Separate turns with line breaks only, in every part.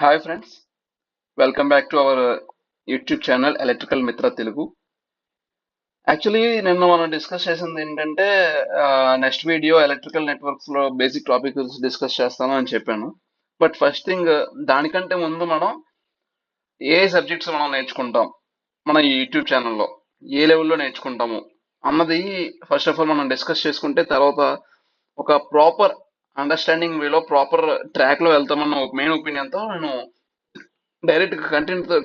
Hi friends, welcome back to our YouTube channel electrical మిత్ర Telugu. Actually నిన్న మనం discuss చేసింది ఏంటంటే నెక్స్ట్ వీడియో ఎలక్ట్రికల్ నెట్వర్క్స్ లో బేసిక్ టాపిక్ గురించి డిస్కస్ చేస్తాను అని చెప్పాను. బట్ ఫస్ట్ థింగ్, దానికంటే ముందు మనం ఏ సబ్జెక్ట్స్ మనం నేర్చుకుంటాం మన ఈ యూట్యూబ్ ఛానల్లో, ఏ లెవెల్లో నేర్చుకుంటాము అన్నది ఫస్ట్ ఆఫ్ ఆల్ మనం డిస్కస్ చేసుకుంటే తర్వాత ఒక ప్రాపర్ అండర్స్టాండింగ్ వేలో ప్రాపర్ ట్రాక్ లో వెళ్తామన్న మెయిన్ ఒపీనియన్ తో నేను డైరెక్ట్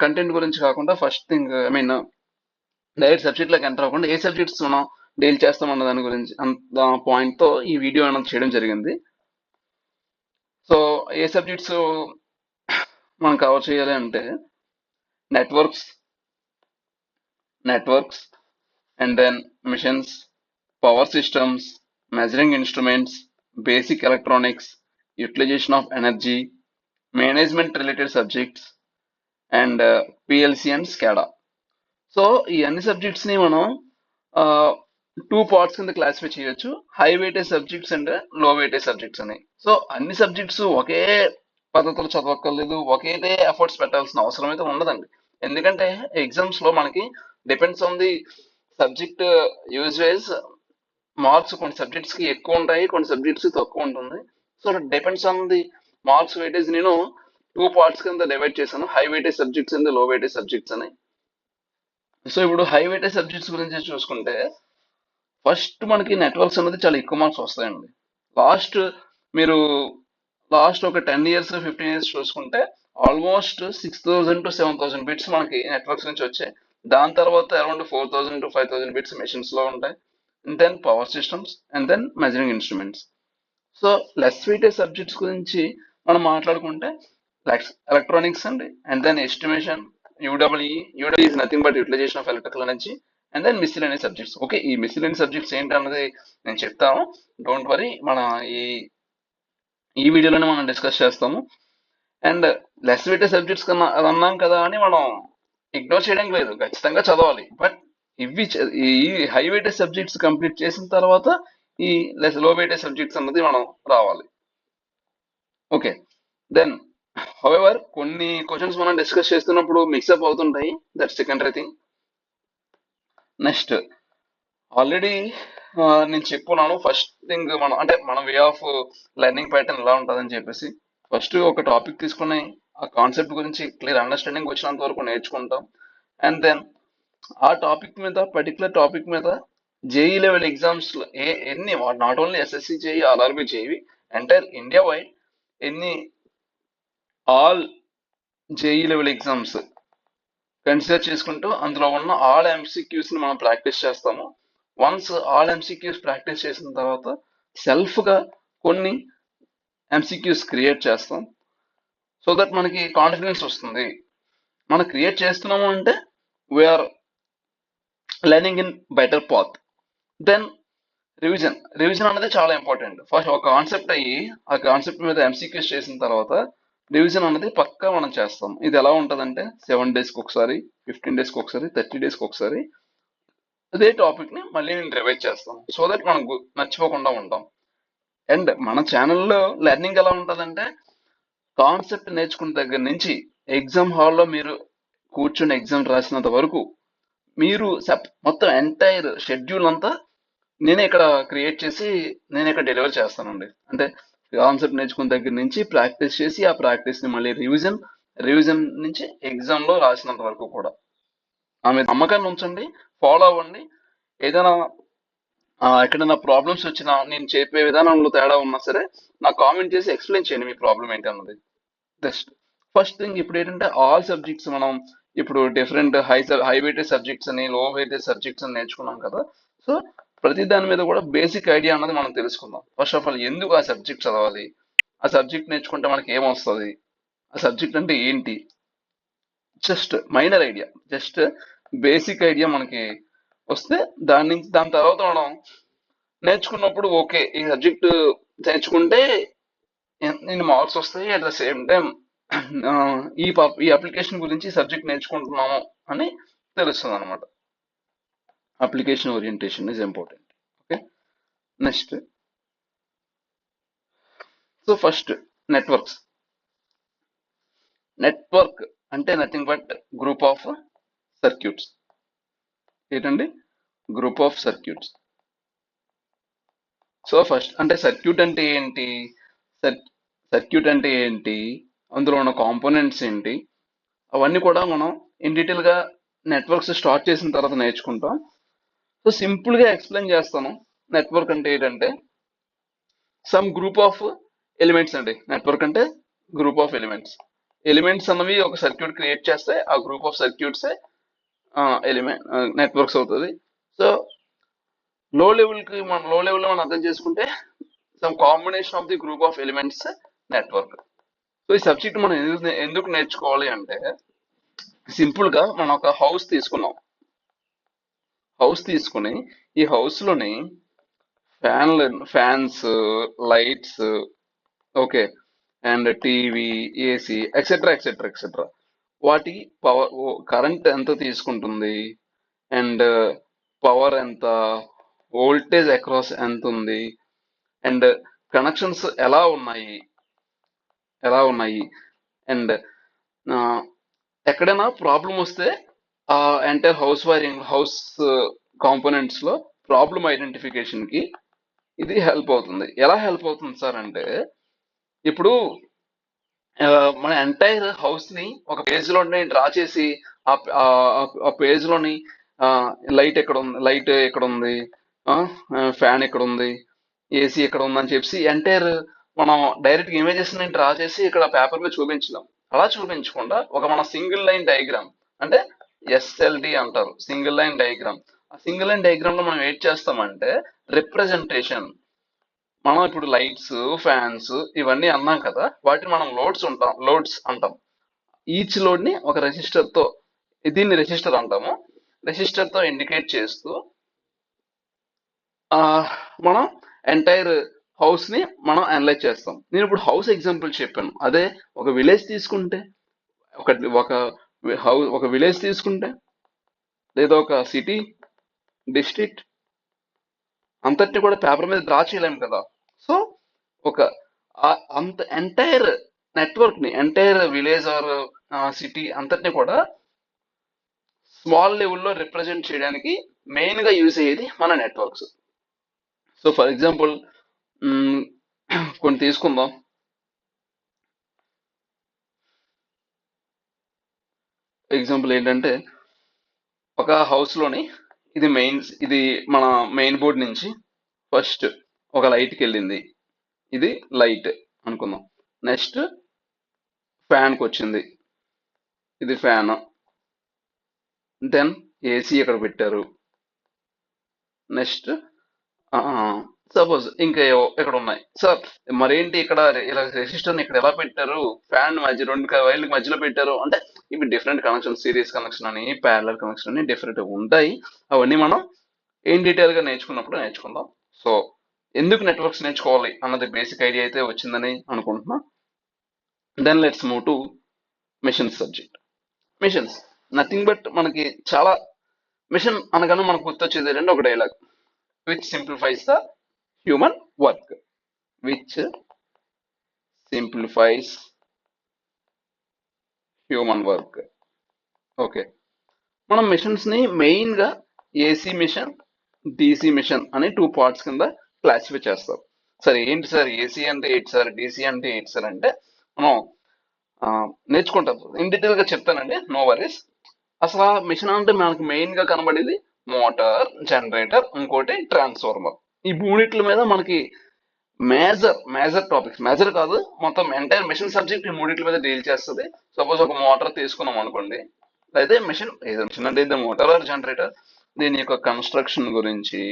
కంటెంట్ గురించి కాకుండా ఫస్ట్ థింగ్ డైరెక్ట్ సబ్జెక్ట్ లోకి ఎంటర్ అవ్వకుండా ఏ సబ్జెక్ట్స్ మనం డీల్ చేస్తామన్న దాని గురించి అంత పాయింట్ తో ఈ వీడియో అనేది చేయడం జరిగింది. సో ఏ సబ్జెక్ట్స్ మనం కవర్ చేయాలి అంటే networks networks and then machines, power systems, measuring instruments, basic electronics, utilisation of energy, management related subjects and PLC and SCADA. So ఈ అన్ని సబ్జెక్ట్స్ ని మనం టూ పార్ట్స్ కింద క్లాసిఫై చేయొచ్చు, high weightage subjects and low weightage subjects అని. So అన్ని subjects ఒకే పద్ధతిలో చదవక్కర్లేదు, ఒకేటే ఎఫర్ట్స్ పెట్టాల్సిన అవసరం అయితే ఉండదండి. ఎందుకంటే ఎగ్జామ్స్ లో మనకి depends on the subject use wise marks కొన్ని సబ్జెక్ట్స్ కి ఎక్కువ ఉంటాయి, కొన్ని సబ్జెక్ట్స్ తక్కువ ఉంటుంది. So depends on the marks weightage నేను టూ పార్ట్స్ కింద డివైడ్ చేశాను, high weightage subjects and low weightage subjects అని. సో ఇప్పుడు హై వెయిటేజ్ సబ్జెక్ట్స్ గురించి చూసుకుంటే ఫస్ట్ మనకి నెట్వర్క్స్ అనేది చాలా ఎక్కువ మార్క్స్ వస్తాయండి. లాస్ట్ మీరు లాస్ట్ ఒక 10 years 15 years చూసుకుంటే ఆల్మోస్ట్ 6,000 to 7,000 బిట్స్ మనకి నెట్వర్క్స్ నుంచి వచ్చాయి. దాని తర్వాత అరౌండ్ 4,000 to 5,000 బిట్స్ మెషిన్స్ లో ఉంటాయి. And then power systems and then measuring instruments. So less weightage subjects గురించి మనం మాట్లాడుకుంటే ఎలక్ట్రానిక్స్ అండి, and then estimation, UWE is nothing but utilization of electrical energy, and then miscellaneous subjects. Okay, ఈ miscellaneous subjects ఏంటి అన్నది నేను చెప్తాను, don't worry. మన ఈ ఈ వీడియోలోనే మనం డిస్కస్ చేస్తాము. అండ్ లెస్ వెయిటేజ్ సబ్జెక్ట్స్ కన్నా అది అన్నాం కదా అని మనం ఇగ్నోర్ చేయడానికి లేదు, ఖచ్చితంగా చదవాలి. బట్ ఈ హై వెయిటేజ్ సబ్జెక్ట్స్ కంప్లీట్ చేసిన తర్వాత ఈ లో వెయిటేజ్ సబ్జెక్ట్స్ అన్నది మనం రావాలి. ఓకే, దెన్ హౌఎవర్ కొన్ని క్వశ్చన్స్ మనం డిస్కస్ చేస్తున్నప్పుడు మిక్సప్ అవుతుంటాయి, that secondary thing. Next already నేను చెప్పున్నాను, ఫస్ట్ థింగ్ మనం అంటే మన వే ఆఫ్ లెర్నింగ్ ప్యాటర్న్ ఎలా ఉంటుందని చెప్పేసి ఫస్ట్ ఒక టాపిక్ తీసుకుని ఆ కాన్సెప్ట్ గురించి క్లియర్ అండర్స్టాండింగ్ వచ్చినంత వరకు నేర్చుకుంటాం. అండ్ దెన్ ఆ టాపిక్ మీద పర్టికులర్ టాపిక్ మీద జేఈ లెవెల్ ఎగ్జామ్స్ ఎన్ని, not only SSC JE, RRB JE, entire India wide ఎన్ని all JE level exams consider చేసుకుంటూ అందులో ఉన్న ఆల్ ఎంసీక్యూస్ ని మనం ప్రాక్టీస్ చేస్తాము. వన్స్ ఆల్ ఎంసీక్యూస్ ప్రాక్టీస్ చేసిన తర్వాత సెల్ఫ్ గా కొన్ని ఎంసీక్యూస్ క్రియేట్ చేస్తాం, సో దట్ మనకి కాన్ఫిడెన్స్ వస్తుంది. మనం క్రియేట్ చేస్తున్నాము అంటే we're learning in better path. Then revision అనేది చాలా ఇంపార్టెంట్. ఫస్ట్ ఒక కాన్సెప్ట్ అయ్యి ఆ కాన్సెప్ట్ మీద ఎంసీక్యూస్ చేసిన తర్వాత రివిజన్ అనేది పక్కా మనం చేస్తాం. ఇది ఎలా ఉంటుందంటే 7 daysకి ఒకసారి, 15 daysకి ఒకసారి, 30 daysకి ఒకసారి అదే టాపిక్ ని మళ్ళీ నేను రివైజ్ చేస్తాను, సో దట్ మనం మర్చిపోకుండా ఉంటాం. అండ్ మన ఛానల్లో లెర్నింగ్ ఎలా ఉంటుందంటే కాన్సెప్ట్ నేర్చుకున్న దగ్గర నుంచి ఎగ్జామ్ హాల్లో మీరు కూర్చొని ఎగ్జామ్ రాసినంత వరకు మీరు మొత్తం ఎంటైర్ షెడ్యూల్ అంతా నేనే ఇక్కడ క్రియేట్ చేసి నేను ఇక్కడ డెలివర్ చేస్తానండి. అంటే కాన్సెప్ట్ నేర్చుకున్న దగ్గర నుంచి ప్రాక్టీస్ చేసి ఆ ప్రాక్టీస్ ని మళ్ళీ రివిజన్ నుంచి ఎగ్జామ్ లో రాసినంత వరకు కూడా ఆమె నమ్మకాన్ని ఉంచండి, ఫాలో అవ్వండి. ఏదైనా ఎక్కడైనా ప్రాబ్లమ్స్ వచ్చినా, నేను చెప్పే విధానంలో తేడా ఉన్నా సరే నాకు కామెంట్ చేసి ఎక్స్ప్లెయిన్ చేయండి మీ ప్రాబ్లం ఏంటి అన్నది. జస్ట్ ఫస్ట్ థింగ్ ఇప్పుడు ఏంటంటే ఆల్ సబ్జెక్ట్స్ మనం ఇప్పుడు డిఫరెంట్ హై వెయిటేజ్ సబ్జెక్ట్స్ అని, లో వెయిటేజ్ సబ్జెక్ట్స్ అని నేర్చుకున్నాం కదా. సో ప్రతి దాని మీద కూడా బేసిక్ ఐడియా అన్నది మనం తెలుసుకుందాం. ఫస్ట్ ఆఫ్ ఆల్ ఎందుకు ఆ సబ్జెక్ట్ చదవాలి, ఆ సబ్జెక్ట్ నేర్చుకుంటే మనకి ఏమొస్తుంది, ఆ సబ్జెక్ట్ అంటే ఏంటి, just minor idea, just basic idea మనకి వస్తే దాని తర్వాత మనం నేర్చుకున్నప్పుడు ఓకే ఈ సబ్జెక్ట్ నేర్చుకుంటే ఇన్ని మార్క్స్ వస్తాయి, అట్ ద సేమ్ టైం ఈ అప్లికేషన్ గురించి సబ్జెక్ట్ నేర్చుకుంటున్నాము అని తెలుస్తుంది అనమాట. Application orientation is important. Okay, next so first networks. Network అంటే nothing but group of circuits. ఏంటండి? Group of circuits. So first అంటే సర్క్యూట్ అంటే ఏంటి, సర్క్యూట్ అంటే ఏంటి, అందులో ఉన్న కాంపోనెంట్స్ ఏంటి, అవన్నీ కూడా మనం ఇన్ డీటెయిల్ గా నెట్వర్క్స్ స్టార్ట్ చేసిన తర్వాత నేర్చుకుంటాం. సో సింపుల్ గా ఎక్స్ప్లెయిన్ చేస్తాను. నెట్వర్క్ అంటే ఏంటంటే సమ్ గ్రూప్ ఆఫ్ ఎలిమెంట్స్ అండి. నెట్వర్క్ అంటే గ్రూప్ ఆఫ్ ఎలిమెంట్స్. ఎలిమెంట్స్ అన్నవి ఒక సర్క్యూట్ క్రియేట్ చేస్తే ఆ group of circuits element networks అవుతుంది. సో లో లెవెల్ కి మనం లో లెవెల్ లో మనం అర్థం చేసుకుంటే some combination of the group of elements network. So ఈ సబ్జెక్ట్ మనం ఎందుకు నేర్చుకోవాలి అంటే సింపుల్ గా మనం ఒక హౌస్ తీసుకున్నాం. హౌస్ తీసుకుని ఈ హౌస్ లోని fans, lights, okay, and TV, AC, etcetera etcetera etcetera, వాటి పవర్ కరెంట్ ఎంత తీసుకుంటుంది, అండ్ పవర్ ఎంత, వోల్టేజ్ అక్రాస్ ఎంత ఉంది, అండ్ కనెక్షన్స్ ఎలా ఉన్నాయి, అండ్ ఎక్కడైనా ప్రాబ్లం వస్తే ఆ ఎంటైర్ హౌస్ కాంపోనెంట్స్ లో ప్రాబ్లం ఐడెంటిఫికేషన్ కి ఇది హెల్ప్ అవుతుంది. ఎలా హెల్ప్ అవుతుంది సార్ అంటే ఇప్పుడు మన ఎంటైర్ హౌస్ ని ఒక పేజ్ లోనే డ్రా చేసి ఆ పేజ్ లోని లైట్ ఎక్కడ ఉంది, ఫ్యాన్ ఎక్కడ ఉంది, ఏసీ ఎక్కడ ఉంది అని చెప్పి ఎంటైర్ మనం డైరెక్ట్ ఇమేజెస్ ని డ్రా చేసి ఇక్కడ పేపర్ మీద చూపించలేం. అలా చూపించకుండా ఒక మన సింగిల్ లైన్ డయాగ్రామ్ అంటే ఎస్ఎల్డి అంటారు, సింగిల్ లైన్ డయాగ్రామ్. ఆ సింగిల్ లైన్ డయాగ్రామ్ లో మనం ఏం చేస్తామంటే రిప్రజెంటేషన్. మనం ఇప్పుడు లైట్స్, ఫ్యాన్స్ ఇవన్నీ అన్నాం కదా, వాటిని మనం లోడ్స్ అంటాం. ఈచ్ లోడ్ ని ఒక రెసిస్టర్ తో, దీన్ని రెసిస్టర్ అంటాము, రెసిస్టర్ తో ఇండికేట్ చేస్తూ ఆ మనం ఎంటైర్ హౌస్ ని మనం అనలైజ్ చేస్తాం. నేను ఇప్పుడు హౌస్ ఎగ్జాంపుల్ చెప్పాను. అదే ఒక విలేజ్ తీసుకుంటే, ఒక ఒక ఒక విలేజ్ తీసుకుంటే, లేదా ఒక సిటీ, డిస్ట్రిక్ట్ అంతటిని కూడా పేపర్ మీద డ్రా చేయలేము కదా. సో ఒక అంత ఎంటైర్ నెట్వర్క్ ని, ఎంటైర్ విలేజ్ ఆర్ సిటీ అంతటిని కూడా స్మాల్ లెవెల్లో రిప్రజెంట్ చేయడానికి మెయిన్ గా యూజ్ అయ్యేది మన నెట్వర్క్స్. సో ఫర్ ఎగ్జాంపుల్ కొన్ని తీసుకుందాం. ఎగ్జాంపుల్ ఏంటంటే ఒక హౌస్ లోని ఇది మన మెయిన్ బోర్డ్ నుంచి ఫస్ట్ ఒక లైట్కి వెళ్ళింది, ఇది లైట్ అనుకుందాం. నెక్స్ట్ ఫ్యాన్కి వచ్చింది, ఇది ఫ్యాన్. దెన్ ఏసీ ఇక్కడ పెట్టారు. నెక్స్ట్ సపోజ్ ఇంకా ఇక్కడ ఉన్నాయి సార్, మరేంటి ఇక్కడ ఇలా రెసిస్టర్ ఇక్కడ ఎలా పెట్టారు, ఫ్యాన్ మధ్య రెండు వైర్లకి మధ్యలో పెట్టారు అంటే ఇవి డిఫరెంట్ కనెక్షన్, సిరీస్ కనెక్షన్ అని, ప్యారలల్ కనెక్షన్ అని డిఫరెంట్ ఉంటాయి. అవన్నీ మనం ఏం డీటెయిల్ గా నేర్చుకున్నప్పుడు నేర్చుకుందాం. సో ఎందుకు నెట్వర్క్స్ నేర్చుకోవాలి అన్నది బేసిక్ ఐడియా అయితే వచ్చిందని అనుకుంటున్నా. Then let's move to machines subject. Machines nothing but మనకి చాలా మిషన్ అనగానే మనకు గుర్తొచ్చేది ఏంటంటే ఒక dialogue, which simplifies the human work. Which simplifies human work. Okay, మనం మిషన్స్ ని మెయిన్ గా ఏసీ మిషన్, డిసి మిషన్ అనే టూ పార్ట్స్ కింద క్లాసిఫై చేస్తాం. సరే ఏంటి సార్ ఏసీ అంటే ఏంటి సార్, డిసి అంటే ఏంటి సార్ అంటే మనం నేర్చుకుంటాం. ఇన్ డీటెయిల్ గా చెప్తానండి, నో వరీస్. అసలు ఆ మిషన్ అంటే మనకు మెయిన్ గా కనబడేది మోటార్, జనరేటర్, ఇంకోటి ట్రాన్స్ఫార్మర్. ఈ మూడిట్ల మీద మనకి మేజర్ టాపిక్స్, మేజర్ కాదు మొత్తం ఎంటైర్ మిషన్ సబ్జెక్ట్ ఈ మూడిట్ల మీద డీల్ చేస్తుంది. సపోజ్ ఒక మోటార్ తీసుకున్నాం అనుకోండి, అయితే మిషన్ ఏదో మిషన్ అంటే ఇది మోటార్ ఆర్ జనరేటర్, దీని యొక్క కన్స్ట్రక్షన్ గురించి,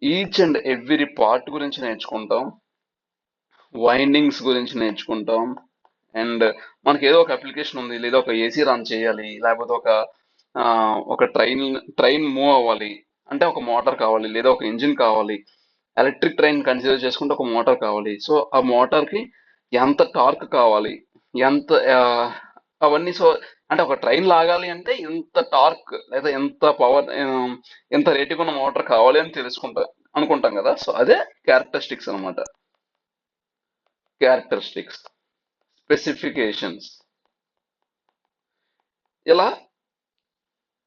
ఈచ్ అండ్ ఎవ్రీ పార్ట్ గురించి నేర్చుకుంటాం, వైండింగ్స్ గురించి నేర్చుకుంటాం. అండ్ మనకి ఏదో ఒక అప్లికేషన్ ఉంది, లేదా ఒక ఏసీ రన్ చేయాలి, లేకపోతే ఒక ట్రైన్ మూవ్ అవ్వాలి అంటే ఒక మోటార్ కావాలి, లేదా ఒక ఇంజిన్ కావాలి. ఎలక్ట్రిక్ ట్రైన్ కన్సిడర్ చేసుకుంటే ఒక మోటార్ కావాలి. సో ఆ మోటార్ కి ఎంత టార్క్ కావాలి, ఎంత అవన్నీ. సో అంటే ఒక ట్రైన్ లాగాలి అంటే ఎంత టార్క్ లేదా ఎంత పవర్, ఎంత రేటింగ్ ఉన్న మోటార్ కావాలి అని అనుకుంటాం కదా. సో అదే క్యారెక్టరిస్టిక్స్ అనమాట. క్యారెక్టరిస్టిక్స్ స్పెసిఫికేషన్స్, ఇలా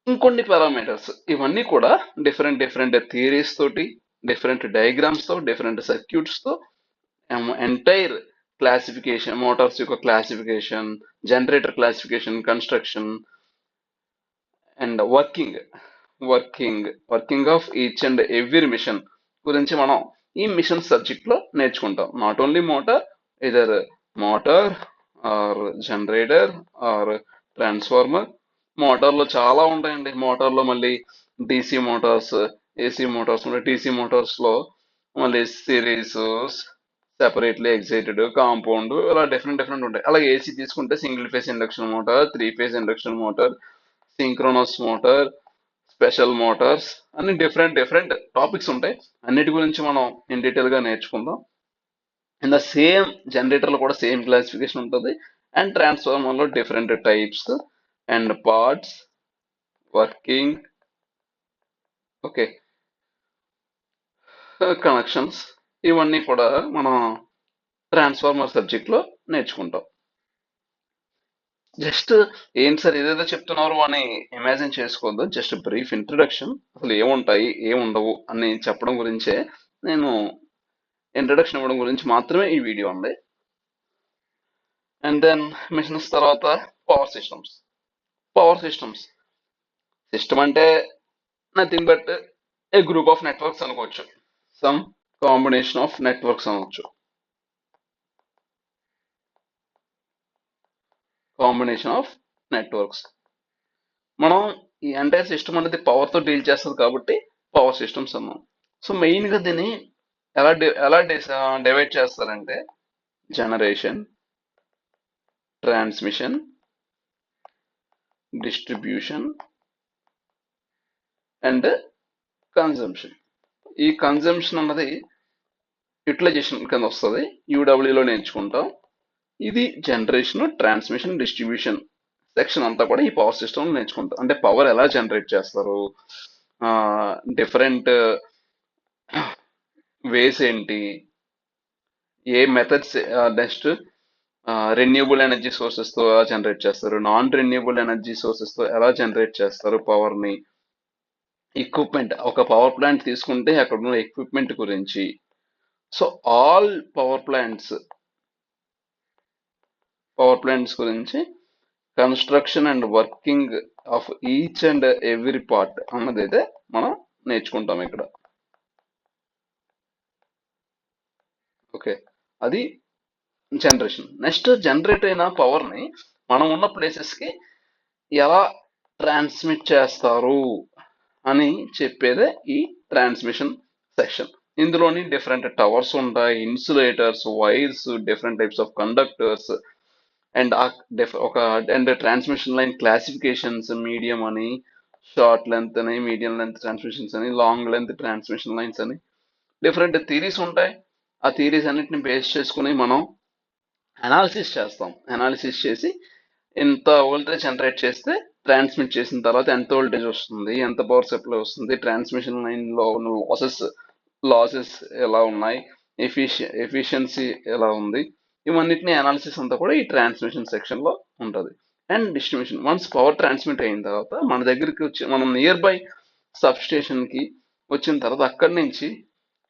ఇంకొన్ని పారామీటర్స్, ఇవన్నీ కూడా డిఫరెంట్ డిఫరెంట్ థియరీస్ తోటి, డిఫరెంట్ డయాగ్రామ్స్ తో, డిఫరెంట్ సర్క్యూట్స్ తో ఎంటైర్ క్లాసిఫికేషన్, మోటార్స్ యొక్క classification, generator classification, construction and working of each and every machine గురించి మనం ఈ మిషన్ సబ్జెక్ట్ లో నేర్చుకుంటాం. Not only motor, either motor or generator or transformer. మోటార్లో చాలా ఉంటాయండి. మోటార్లో మళ్ళీ డిసి మోటార్స్, ఏసీ మోటార్స్ ఉంటాయి. డిసి మోటార్స్ లో మళ్ళీ సిరీస్, సెపరేట్లీ ఎగ్జైటెడ్, కాంపౌండ్, ఇలా డిఫరెంట్ డిఫరెంట్ ఉంటాయి. అలాగే ఏసీ తీసుకుంటే single phase induction motor, 3 phase induction motor, synchronous motor, special Motors అన్ని డిఫరెంట్ డిఫరెంట్ టాపిక్స్ ఉంటాయి. అన్నిటి గురించి మనం ఇన్ డీటెయిల్ గా నేర్చుకుందాం. అండ్ సేమ్ జనరేటర్ లో కూడా సేమ్ క్లాసిఫికేషన్ ఉంటుంది. అండ్ ట్రాన్స్ఫార్మర్ లో different types and parts, working, okay, connections, ఇవన్నీ కూడా మనం ట్రాన్స్ఫార్మర్ సబ్జెక్ట్ లో నేర్చుకుంటాం. జస్ట్ ఏంటి సార్ ఏదేదో చెప్తున్నారు అని ఇమాజిన్ చేసుకోవద్దు. జస్ట్ బ్రీఫ్ ఇంట్రడక్షన్, అసలు ఏముంటాయి ఏముండవు అని చెప్పడం గురించే, నేను ఇంట్రడక్షన్ ఇవ్వడం గురించి మాత్రమే ఈ వీడియో ఉంది. అండ్ దెన్ మిషన్స్ తర్వాత power systems. Power systems, system అంటే nothing but a group of networks అనుకోవచ్చు, సమ్ కాంబినేషన్ ఆఫ్ నెట్వర్క్స్ అనవచ్చు. Combination of networks. మనం ఈ ఎంటైర్ సిస్టమ్ అనేది పవర్ తో డీల్ చేస్తుంది కాబట్టి పవర్ సిస్టమ్స్ అన్నాం. సో మెయిన్ గా దీన్ని ఎలా డివైడ్ చేస్తారంటే generation, transmission, distribution and consumption. ఈ కన్జంప్షన్ అన్నది యూటిలైజేషన్ కింద వస్తుంది, యూడబ్ల్యూలో నేర్చుకుంటాం. ఇది జనరేషన్, ట్రాన్స్మిషన్, డిస్ట్రిబ్యూషన్ సెక్షన్ అంతా కూడా ఈ పవర్ సిస్టమ్ నేర్చుకుంటాం. అంటే పవర్ ఎలా జనరేట్ చేస్తారు, డిఫరెంట్ వేస్ ఏంటి, ఏ methods, next renewable energy sources తో ఎలా జనరేట్ చేస్తారు, నాన్ రెన్యూబుల్ ఎనర్జీ సోర్సెస్ తో ఎలా జనరేట్ చేస్తారు పవర్ ని, ఎక్విప్మెంట్, ఒక పవర్ ప్లాంట్ తీసుకుంటే అక్కడ ఉన్న ఎక్విప్మెంట్ గురించి. సో ఆల్ పవర్ ప్లాంట్స్ గురించి, construction and working of each and every part అన్నది అయితే మనం నేర్చుకుంటాం ఇక్కడ. ఓకే, అది జనరేషన్. నెక్స్ట్ జనరేట్ అయిన పవర్ ని మనం ఉన్న ప్లేసెస్ కి ఎలా ట్రాన్స్మిట్ చేస్తారు అని చెప్పేదే ఈ ట్రాన్స్మిషన్ సెక్షన్. ఇందులోని డిఫరెంట్ టవర్స్ ఉంటాయి, insulators, wires, different types of conductors and and transmission line classifications, medium అని, షార్ట్ లెంత్ అని, మీడియం లెంత్ ట్రాన్స్మిషన్స్ అని, లాంగ్ లెంత్ ట్రాన్స్మిషన్ లైన్స్ అని, డిఫరెంట్ థీరీస్ ఉంటాయి. ఆ థీరీస్ అన్నిటిని బేస్ చేసుకుని మనం అనాలిసిస్ చేస్తాం. అనాలిసిస్ చేసి ఎంత వోల్టేజ్ జనరేట్ చేస్తే ట్రాన్స్మిట్ చేసిన తర్వాత ఎంత వోల్టేజ్ వస్తుంది, ఎంత పవర్ సప్లై వస్తుంది, ట్రాన్స్మిషన్ లైన్ లో లాసెస్ ఎలా ఉన్నాయి, ఎఫిషియన్సీ ఎలా ఉంది, ఇవన్నిటిని అనాలిసిస్ అంతా కూడా ఈ ట్రాన్స్మిషన్ సెక్షన్ లో ఉంటుంది. And distribution, once power transmit అయిన తర్వాత మన దగ్గరికి వచ్చి మనం నియర్ బై సబ్ స్టేషన్ కి వచ్చిన తర్వాత అక్కడి నుంచి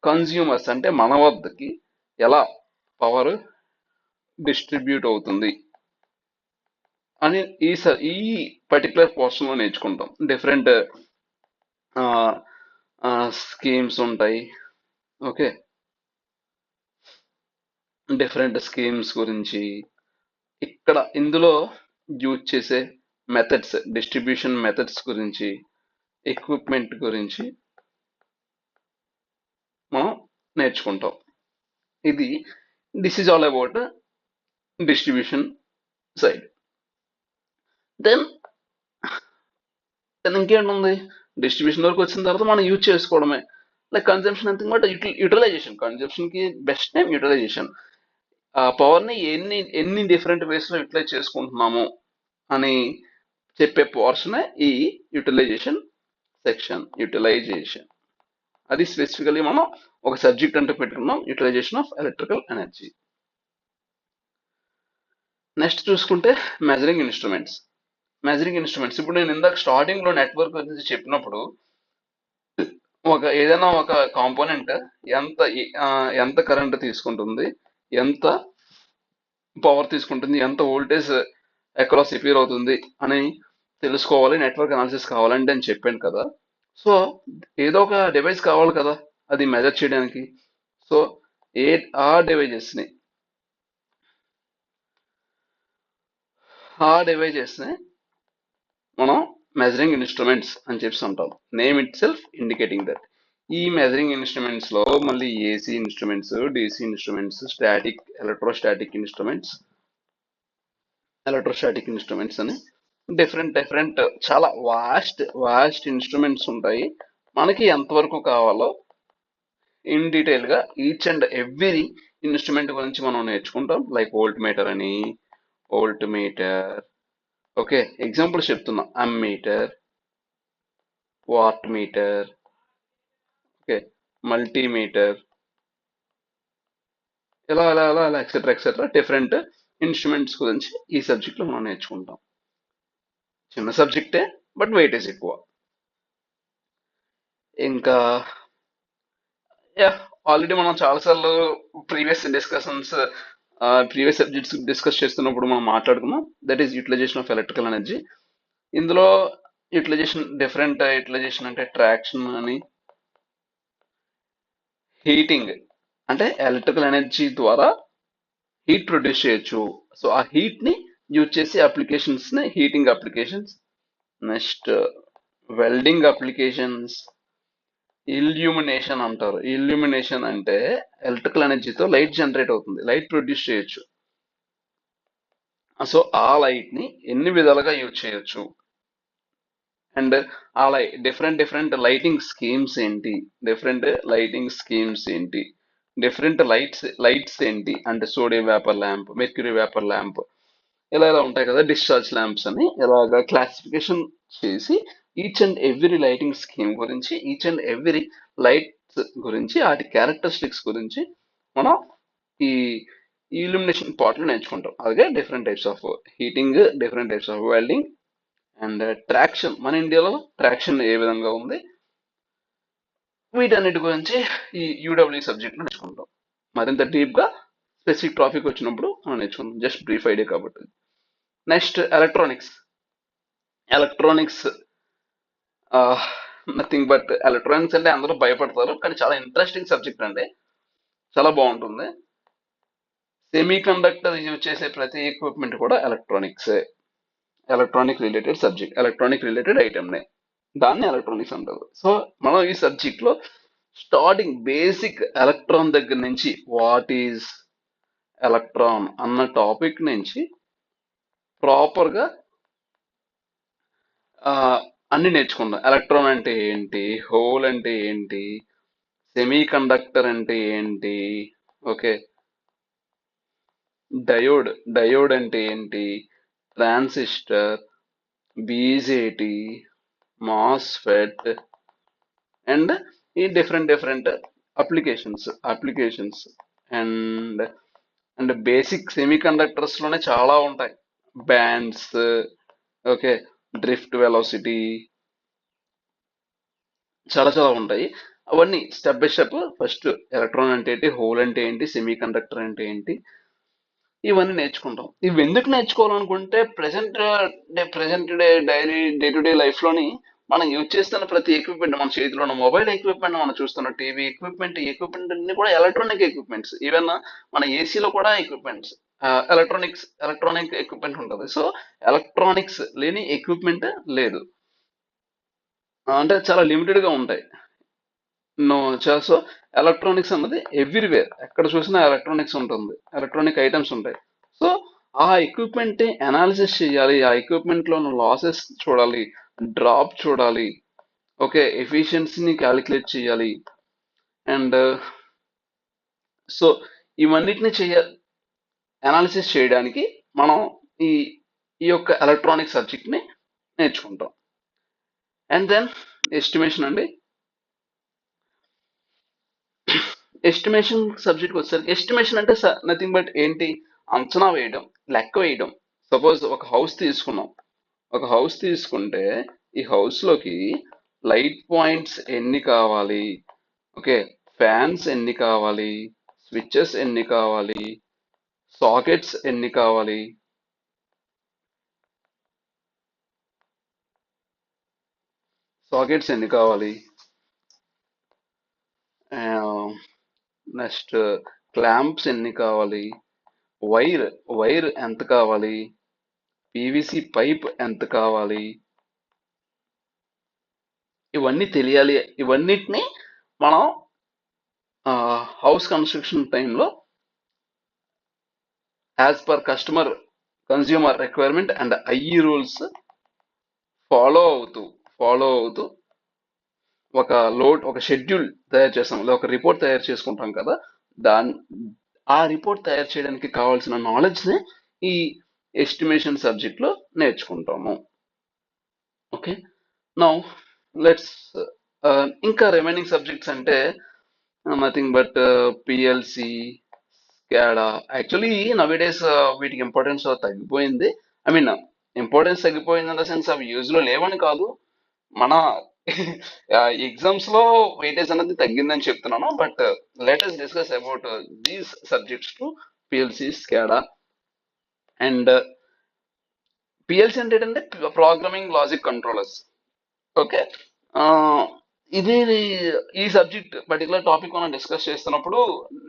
కన్జ్యూమర్స్ అంటే మన వద్దకి ఎలా పవర్ డిస్ట్రిబ్యూట్ అవుతుంది అని ఈ పర్టికులర్ పోర్షన్ లో నేర్చుకుంటాం. డిఫరెంట్ స్కీమ్స్ ఉంటాయి. ఓకే, డిఫరెంట్ స్కీమ్స్ గురించి, ఇక్కడ ఇందులో యూజ్ చేసే మెథడ్స్, డిస్ట్రిబ్యూషన్ మెథడ్స్ గురించి, ఎక్విప్మెంట్ గురించి మనం నేర్చుకుంటాం. This is all about distribution side. Then ఇంకేంటుంది, డిస్ట్రిబ్యూషన్ వరకు వచ్చిన తర్వాత మనం యూజ్ చేసుకోవడమే. Like consumption nothing but utilization. Consumption కి బెస్ట్ టైం యూటిలైజేషన్. ఆ పవర్ ని ఎన్ని డిఫరెంట్ వేస్ లో యూటిలైజ్ చేసుకుంటున్నాము అని చెప్పే పోర్షనే ఈ యూటిలైజేషన్ సెక్షన్. యూటిలైజేషన్ అది స్పెసిఫికలీ మనం ఒక సబ్జెక్ట్ అంటూ పెట్టుకున్నాం, utilisation of electrical energy. Next చూసుకుంటే మెజరింగ్ ఇన్స్ట్రుమెంట్స్. ఇప్పుడు నేను ఇందాక స్టార్టింగ్ లో నెట్వర్క్ గురించి చెప్పినప్పుడు ఏదైనా ఒక కాంపోనెంట్ ఎంత కరెంట్ తీసుకుంటుంది, ఎంత పవర్ తీసుకుంటుంది, ఎంత వోల్టేజ్ అక్రాస్ ఎపియర్ అవుతుంది అని తెలుసుకోవాలి, నెట్వర్క్ అనాలిసిస్ కావాలంటే అని చెప్పాను కదా. సో ఏదో ఒక డివైస్ కావాలి కదా అది మెజర్ చేయడానికి. సో ఏ ఆ డివైజెస్ ని ఆ డివైజెస్ ని మనం మెజరింగ్ ఇన్స్ట్రుమెంట్స్ అని చెప్పి ఉంటాం. Name itself indicating that. ఈ మెజరింగ్ ఇన్స్ట్రుమెంట్స్ లో మళ్ళీ AC instruments, DC instruments, electrostatic instruments అని డిఫరెంట్ చాలా వాస్ట్ ఇన్స్ట్రుమెంట్స్ ఉంటాయి. మనకి ఎంతవరకు కావాలో ఇన్ డీటెయిల్ గా ఈచ్ అండ్ ఎవ్రీ ఇన్స్ట్రుమెంట్ గురించి మనం నేర్చుకుంటాం. Like voltmeter, okay, example చెప్తున్నా, ammeter, wattmeter, okay, multimeter, ఇలా ఎక్సెట్రా డిఫరెంట్ ఇన్స్ట్రుమెంట్స్ గురించి ఈ సబ్జెక్ట్ లో మనం నేర్చుకుంటాం. చిన్న సబ్జెక్టే బట్ వెయిటేజ్ ఎక్కువ. ఇంకా ఆల్రెడీ మనం చాలాసార్లు previous discussions previous subjects discuss చేస్తున్నప్పుడు మనం మాట్లాడుకున్నాం. That is utilisation of electrical energy. ఇందులో యూటిలైజేషన్ అంటే ట్రాక్షన్ అని, హీటింగ్ అంటే ఎలక్ట్రికల్ ఎనర్జీ ద్వారా హీట్ ప్రొడ్యూస్ చేయొచ్చు. సో ఆ హీట్ ని యూజ్ చేసి అప్లికేషన్స్ ని heating applications. Next welding applications. Illumination అంటారు. ఇల్యూమినేషన్ అంటే ఎలక్ట్రికల్ ఎనర్జీతో లైట్ జనరేట్ అవుతుంది, లైట్ ప్రొడ్యూస్ చేయొచ్చు. సో ఆ లైట్ ని ఎన్ని విధాలుగా యూజ్ చేయొచ్చు, అండ్ ఆ డిఫరెంట్ లైటింగ్ స్కీమ్స్ ఏంటి, డిఫరెంట్ లైట్స్ ఏంటి అంటే sodium vapour lamp, mercury vapour lamp, ఇలా ఉంటాయి కదా, డిశ్చార్జ్ ల్యాంప్స్ అని ఇలాగా క్లాసిఫికేషన్ చేసి each and every lighting scheme గురించి, ఈచ్ అండ్ ఎవ్రీ లైట్స్ గురించి, వాటి క్యారెక్టరిస్టిక్స్ గురించి మనం ఈ ఇల్యూమినేషన్ పార్ట్ లో నేర్చుకుంటాం. అలాగే different types of heating, different types of welding and traction. మన ఇండియాలో ట్రాక్షన్ ఏ విధంగా ఉంది, వీటన్నిటి గురించి ఈ యూడబ్ల్యూ సబ్జెక్ట్ లో నేర్చుకుంటాం. మరింత డీప్ గా స్పెసిఫిక్ టాపిక్ వచ్చినప్పుడు మనం నేర్చుకుందాం. జస్ట్ బ్రీఫ్ ఐడియా కాబట్టి. Next electronics nothing but electronics అంటే అందరూ భయపడతారు, కానీ చాలా ఇంట్రెస్టింగ్ సబ్జెక్ట్ అండి, చాలా బాగుంటుంది. సెమీ కండక్టర్ యూజ్ చేసే ప్రతి ఎక్విప్మెంట్ కూడా ఎలక్ట్రానిక్ రిలేటెడ్ ఐటమ్ నే, దాన్ని ఎలక్ట్రానిక్స్ అంటారు. సో మనం ఈ సబ్జెక్ట్ లో స్టార్టింగ్ బేసిక్ ఎలక్ట్రాన్ దగ్గర నుంచి వాట్ ఈజ్ ఎలక్ట్రాన్ అన్న టాపిక్ నుంచి ప్రాపర్ గా అన్ని నేర్చుకుందాం. ఎలక్ట్రాన్ అంటే ఏంటి, హోల్ అంటే ఏంటి, సెమీ కండక్టర్ అంటే ఏంటి, ఓకే, డయోడ్ అంటే ఏంటి, ట్రాన్సిస్టర్, బీజేటీ, మాస్ఫెట్ అండ్ ఈ different applications and basic semi conductors లోనే చాలా ఉంటాయి. బ్యాండ్స్, ఓకే, డ్రిఫ్ట్ వెలాసిటీ, చాలా ఉంటాయి. అవన్నీ step by step first electron అంటే ఏంటి, హోల్ అంటే ఏంటి, సెమీ కండక్టర్ అంటే ఏంటి, ఇవన్నీ నేర్చుకుంటాం. ఇవి ఎందుకు నేర్చుకోవాలనుకుంటే present day to day life లోని మనం యూజ్ చేస్తున్న ప్రతి ఎక్విప్మెంట్, మన చేతిలో ఉన్న మొబైల్ ఎక్విప్మెంట్, మనం చూస్తున్న టీవీ ఎక్విప్మెంట్ అన్ని కూడా ఎలక్ట్రానిక్ ఎక్విప్మెంట్స్. ఈవెన్ మన ఏసీలో కూడా ఎలక్ట్రానిక్ ఎక్విప్మెంట్ ఉంటుంది. సో ఎలక్ట్రానిక్స్ లేని ఎక్విప్మెంట్ లేదు, అంటే చాలా లిమిటెడ్ గా ఉంటాయి. సో ఎలక్ట్రానిక్స్ అన్నది ఎవ్రీవేర్, ఎక్కడ చూసినా ఎలక్ట్రానిక్స్ ఉంటుంది, ఎలక్ట్రానిక్ ఐటమ్స్ ఉంటాయి. సో ఆ ఎక్విప్మెంట్ అనాలిసిస్ చేయాలి, ఆ ఎక్విప్మెంట్ లో లాసెస్ చూడాలి, డ్రాప్ చూడాలి, ఓకే, ఎఫిషియన్సీని క్యాలిక్యులేట్ చేయాలి. అండ్ సో ఇవన్నిటిని అనాలిసిస్ చేయడానికి మనం ఈ ఈ యొక్క ఎలక్ట్రానిక్ సబ్జెక్ట్ ని నేర్చుకుంటాం. అండ్ దెన్ ఎస్టిమేషన్ అండి. ఎస్టిమేషన్ సబ్జెక్ట్ వచ్చేసరికి ఎస్టిమేషన్ అంటే నథింగ్ బట్ ఏంటి, అంచనా వేయడం. లెక్క వేయడం. సపోజ్ ఒక హౌస్ తీసుకున్నాం. ఒక హౌస్ తీసుకుంటే ఈ హౌస్ లోకి లైట్ పాయింట్స్ ఎన్ని కావాలి, ఓకే, ఫ్యాన్స్ ఎన్ని కావాలి, స్విచెస్ ఎన్ని కావాలి, సాకెట్స్ ఎన్ని కావాలి, సాకెట్స్ ఎన్ని కావాలి, నెక్స్ట్ క్లాంప్స్ ఎన్ని కావాలి, వైర్ వైర్ ఎంత కావాలి, పీవీసీ పైప్ ఎంత కావాలి, ఇవన్నీ తెలియాలి. ఇవన్నిటిని మనం హౌస్ కన్స్ట్రక్షన్ టైంలో as per customer consumer requirement and IE rules follow అవుతూ ఫాలో అవుతూ ఒక షెడ్యూల్ తయారు చేస్తాం, లేదా ఒక రిపోర్ట్ తయారు చేసుకుంటాం కదా. దాని ఆ రిపోర్ట్ తయారు చేయడానికి కావాల్సిన నాలెడ్జ్ ని ఈ ఎస్టిమేషన్ సబ్జెక్ట్ లో నేర్చుకుంటాము. ఓకే, నౌ లెట్స్ ఇంకా రిమైనింగ్ సబ్జెక్ట్స్ అంటే nothing but PLC, స్కాడా. Actually nowadays వీటికి ఇంపార్టెన్స్ తగ్గిపోయింది. ఐ మీన్ ఇంపార్టెన్స్ తగ్గిపోయింది ఇన్ ద సెన్స్ అవి యూజ్ లో లేవని కాదు, మన ఎగ్జామ్స్ లో వెయిటేజ్ అనేది తగ్గిందని చెప్తున్నాను. But let us discuss about these subjects to PLC, స్కాడా. And PLC అంటే ఏంటంటే ప్రోగ్రామింగ్ లాజిక్ కంట్రోలర్స్. ఓకే, ఇది ఈ సబ్జెక్ట్ పర్టికులర్ టాపిక్ మనం డిస్కస్ చేస్తున్నప్పుడు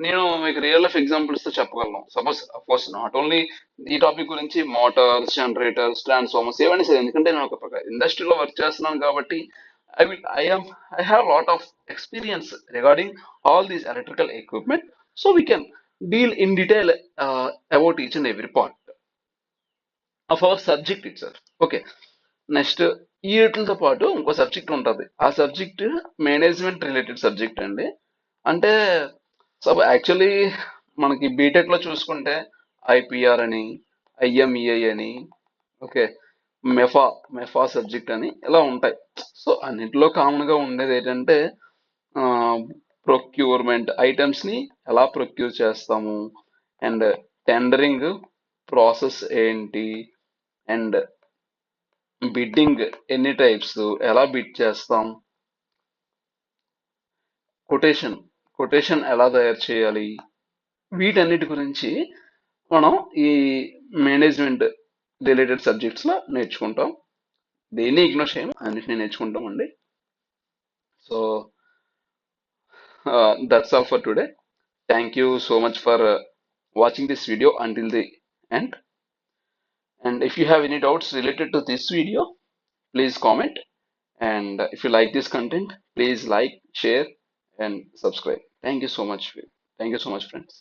నేను మీకు రియల్ లైఫ్ ఎగ్జాంపుల్స్ తో చెప్పగలను. సపోజ్ కోర్స్ నాట్ ఓన్లీ ఈ టాపిక్ గురించి, మోటార్స్, జనరేటర్స్, ట్రాన్స్ఫార్మర్స్ ఏవైనా సరే, ఎందుకంటే నేను ఒక ఇండస్ట్రీలో వర్క్ చేస్తున్నాను కాబట్టి I will I have lot of experience regarding all these electrical equipment. So we can deal in detail about each and every part of our subject it sir. Okay, next ఈ వీటితో పాటు ఇంకో subject ఉంటుంది. ఆ subject management related subject అండి. అంటే actually మనకి BTech లో చూసుకుంటే ఐపీఆర్ అని, ఐఎంఈఐ అని, ఓకే, మెఫా మెఫా సబ్జెక్ట్ అని ఇలా ఉంటాయి. సో అన్నింటిలో కామన్ గా ఉండేది ఏంటంటే ప్రొక్యూర్మెంట్, ఐటమ్స్ ని ఎలా ప్రొక్యూర్ చేస్తాము, అండ్ టెండరింగ్ ప్రాసెస్ ఏంటి, అండ్ బిడ్డింగ్ ఎన్ని టైప్స్, ఎలా బిడ్ చేస్తాం, కొటేషన్ కొటేషన్ ఎలా తయారు చేయాలి, వీటన్నిటి గురించి మనం ఈ మేనేజ్మెంట్ రిలేటెడ్ సబ్జెక్ట్స్ లో నేర్చుకుంటాం. దేన్ని ఇగ్నోర్ చేయము, అన్నిటిని నేర్చుకుంటాం అండి. So that's all for today. Thank you so much for watching this video until the end. And if you have any doubts related to this video, please comment. And if you like this content, please like, share, and subscribe. Thank you so much. Thank you so much, friends.